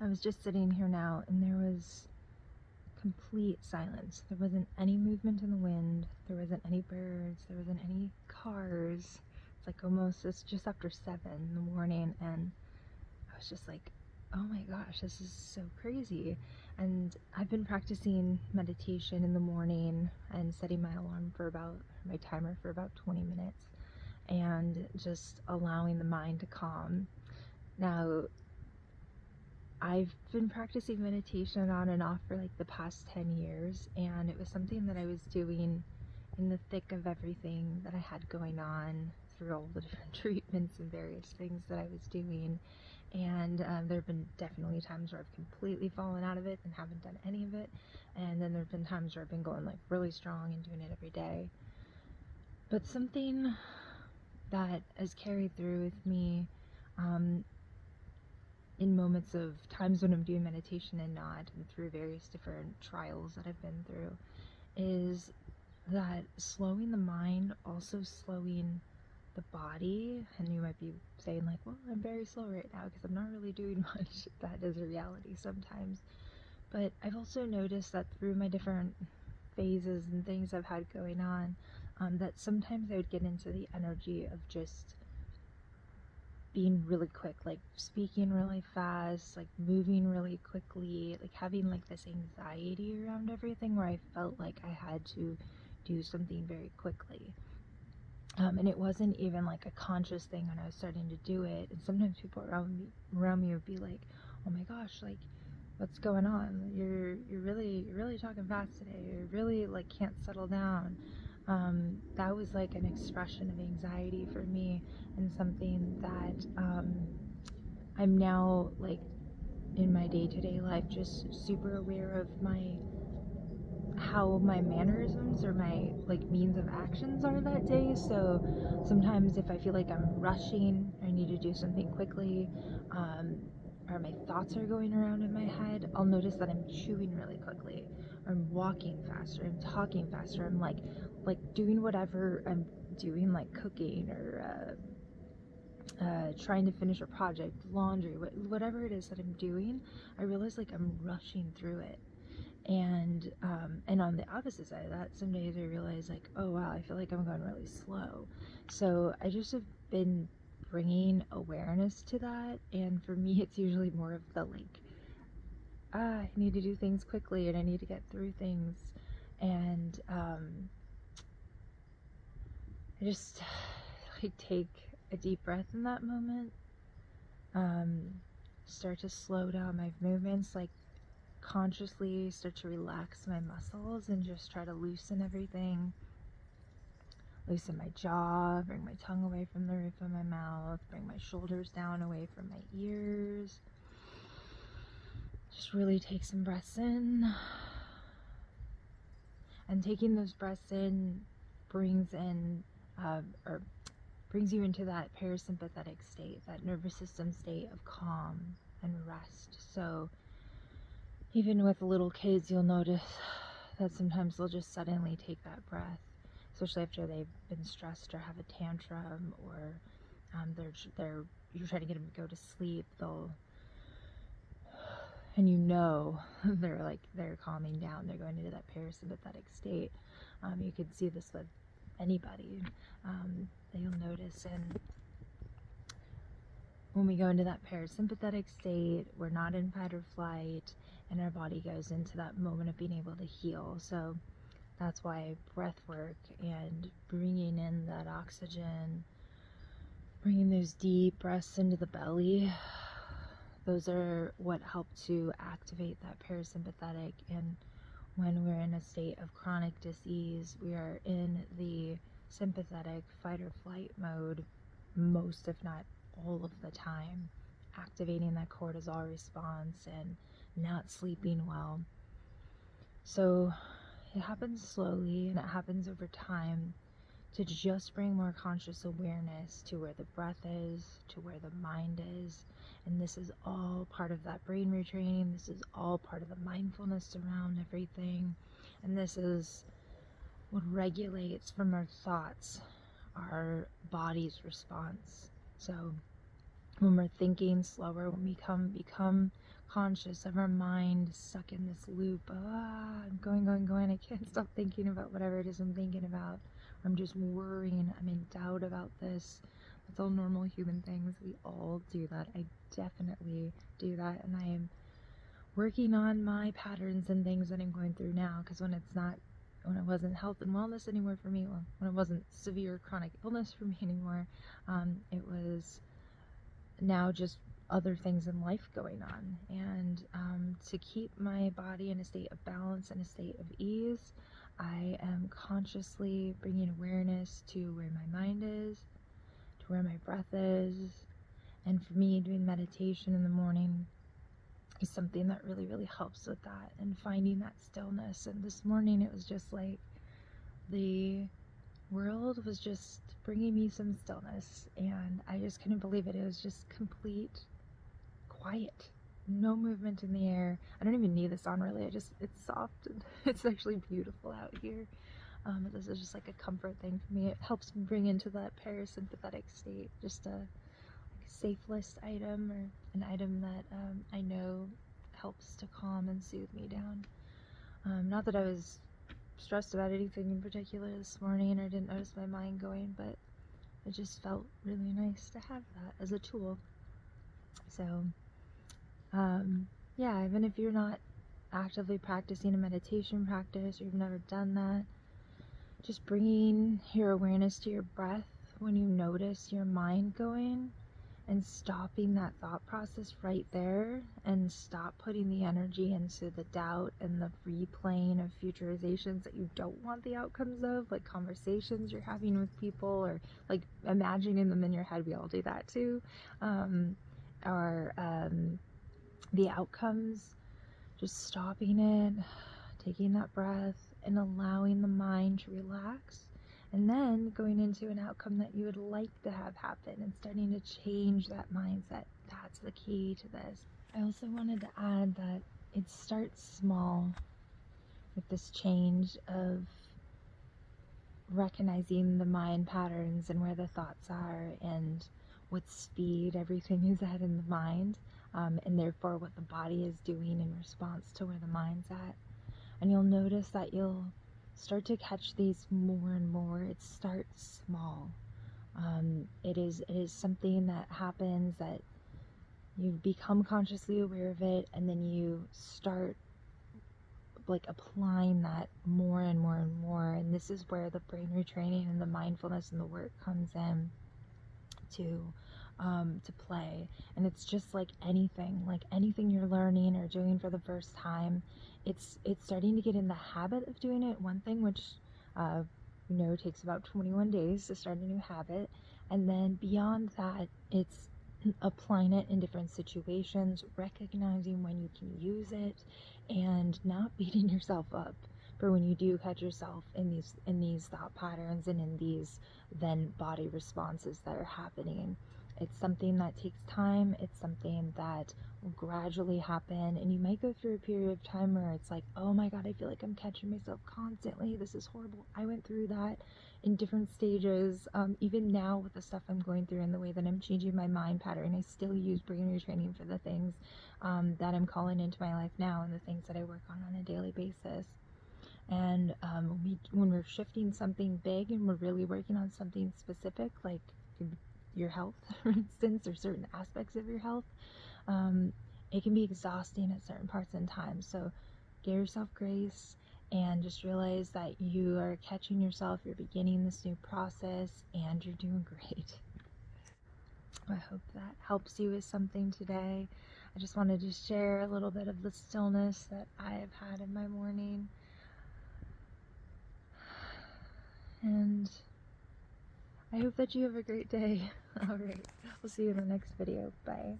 I was just sitting here now, and there was complete silence. There wasn't any movement in the wind. There wasn't any birds. There wasn't any cars. It's just after 7 in the morning, and I was just like, oh my gosh, this is so crazy. And I've been practicing meditation in the morning and setting my timer for about 20 minutes, and just allowing the mind to calm. Now, I've been practicing meditation on and off for like the past 10 years, and it was something that I was doing in the thick of everything that I had going on through all the different treatments and various things that I was doing. And there have been definitely times where I've completely fallen out of it and haven't done any of it, and then there have been times where I've been going like really strong and doing it every day. But something that has carried through with me in moments of times when I'm doing meditation and not, and through various different trials that I've been through, is that slowing the mind, also slowing the body. And you might be saying like, well, I'm very slow right now because I'm not really doing much. That is a reality sometimes. But I've also noticed that through my different phases and things I've had going on, that sometimes I would get into the energy of just being really quick, like speaking really fast, like moving really quickly, like having like this anxiety around everything where I felt like I had to do something very quickly. And it wasn't even like a conscious thing when I was starting to do it. And sometimes people around me would be like, "Oh my gosh, like what's going on? You're really talking fast today. You really like can't settle down." That was like an expression of anxiety for me, and something that I'm now like in my day-to-day life just super aware of how my mannerisms or my like means of actions are that day. So sometimes if I feel like I'm rushing or I need to do something quickly, or my thoughts are going around in my head, I'll notice that I'm chewing really quickly, or I'm walking faster, I'm talking faster, I'm like doing whatever I'm doing, like cooking or trying to finish a project, laundry, whatever it is that I'm doing. I realize like I'm rushing through it. And on the opposite side of that, some days I realize like, oh wow, I feel like I'm going really slow. So I just have been bringing awareness to that, and for me it's usually more of the like, I need to do things quickly and I need to get through things. And I just like take a deep breath in that moment, start to slow down my movements, like consciously start to relax my muscles and just try to loosen everything. Loosen my jaw, bring my tongue away from the roof of my mouth, bring my shoulders down away from my ears. Just really take some breaths in. And taking those breaths in brings you into that parasympathetic state, that nervous system state of calm and rest. So even with little kids, you'll notice that sometimes they'll just suddenly take that breath, especially after they've been stressed or have a tantrum, or you're trying to get them to go to sleep. And they're calming down. They're going into that parasympathetic state. You could see this with anybody that you'll notice. And when we go into that parasympathetic state, we're not in fight or flight, and our body goes into that moment of being able to heal. So that's why breath work and bringing in that oxygen, bringing those deep breaths into the belly, those are what help to activate that parasympathetic. And when we're in a state of chronic disease, we are in the sympathetic fight or flight mode most, if not all of the time, activating that cortisol response and not sleeping well. So it happens slowly, and it happens over time, to just bring more conscious awareness to where the breath is, to where the mind is. And this is all part of that brain retraining. This is all part of the mindfulness around everything. And this is what regulates from our thoughts, our body's response. So when we're thinking slower, when we become conscious of our mind stuck in this loop of, I'm going, I can't stop thinking about whatever it is I'm thinking about. I'm just worrying, I'm in doubt about this. That's all normal human things. We all do that. I definitely do that, and I am working on my patterns and things that I'm going through now, because when it wasn't health and wellness anymore for me, well, when it wasn't severe chronic illness for me anymore, it was now just other things in life going on. And to keep my body in a state of balance and a state of ease, I am consciously bringing awareness to where my mind is, to where my breath is. And for me, doing meditation in the morning is something that really, really helps with that, and finding that stillness. And this morning it was just like the world was just bringing me some stillness, and I just couldn't believe it. It was just complete quiet, no movement in the air. I don't even need this on really. It's soft and it's actually beautiful out here. This is just like a comfort thing for me. It helps me bring into that parasympathetic state, just a safe list item, or an item that I know helps to calm and soothe me down. Not that I was stressed about anything in particular this morning, or didn't notice my mind going, but it just felt really nice to have that as a tool. So yeah, even if you're not actively practicing a meditation practice, or you've never done that, just bringing your awareness to your breath when you notice your mind going, and stopping that thought process right there, and stop putting the energy into the doubt and the replaying of futurizations that you don't want the outcomes of, like conversations you're having with people, or like imagining them in your head. We all do that too. Or the outcomes, just stopping it, taking that breath, and allowing the mind to relax, and then going into an outcome that you would like to have happen, and starting to change that mindset. That's the key to this. I also wanted to add that it starts small with this change of recognizing the mind patterns and where the thoughts are, and what speed everything is at in the mind, and therefore what the body is doing in response to where the mind's at. And you'll notice that you'll start to catch these more and more. It starts small. It is something that happens, that you become consciously aware of it, and then you start like applying that more and more and more. And this is where the brain retraining and the mindfulness and the work comes in to play. And it's just like anything you're learning or doing for the first time. It's starting to get in the habit of doing it. One thing which takes about 21 days to start a new habit, and then beyond that, it's applying it in different situations, recognizing when you can use it, and not beating yourself up for when you do catch yourself in these thought patterns and in these then body responses that are happening. It's something that takes time. It's something that will gradually happen, and you might go through a period of time where it's like, oh my god, I feel like I'm catching myself constantly. This is horrible. I went through that in different stages. Even now with the stuff I'm going through and the way that I'm changing my mind pattern, I still use brain retraining for the things that I'm calling into my life now, and the things that I work on a daily basis. And when we're shifting something big and we're really working on something specific, like your health, for instance, or certain aspects of your health, it can be exhausting at certain parts in time. So give yourself grace, and just realize that you are catching yourself, you're beginning this new process, and you're doing great. I hope that helps you with something today. I just wanted to share a little bit of the stillness that I have had in my morning. And I hope that you have a great day. Alright, we'll see you in the next video. Bye.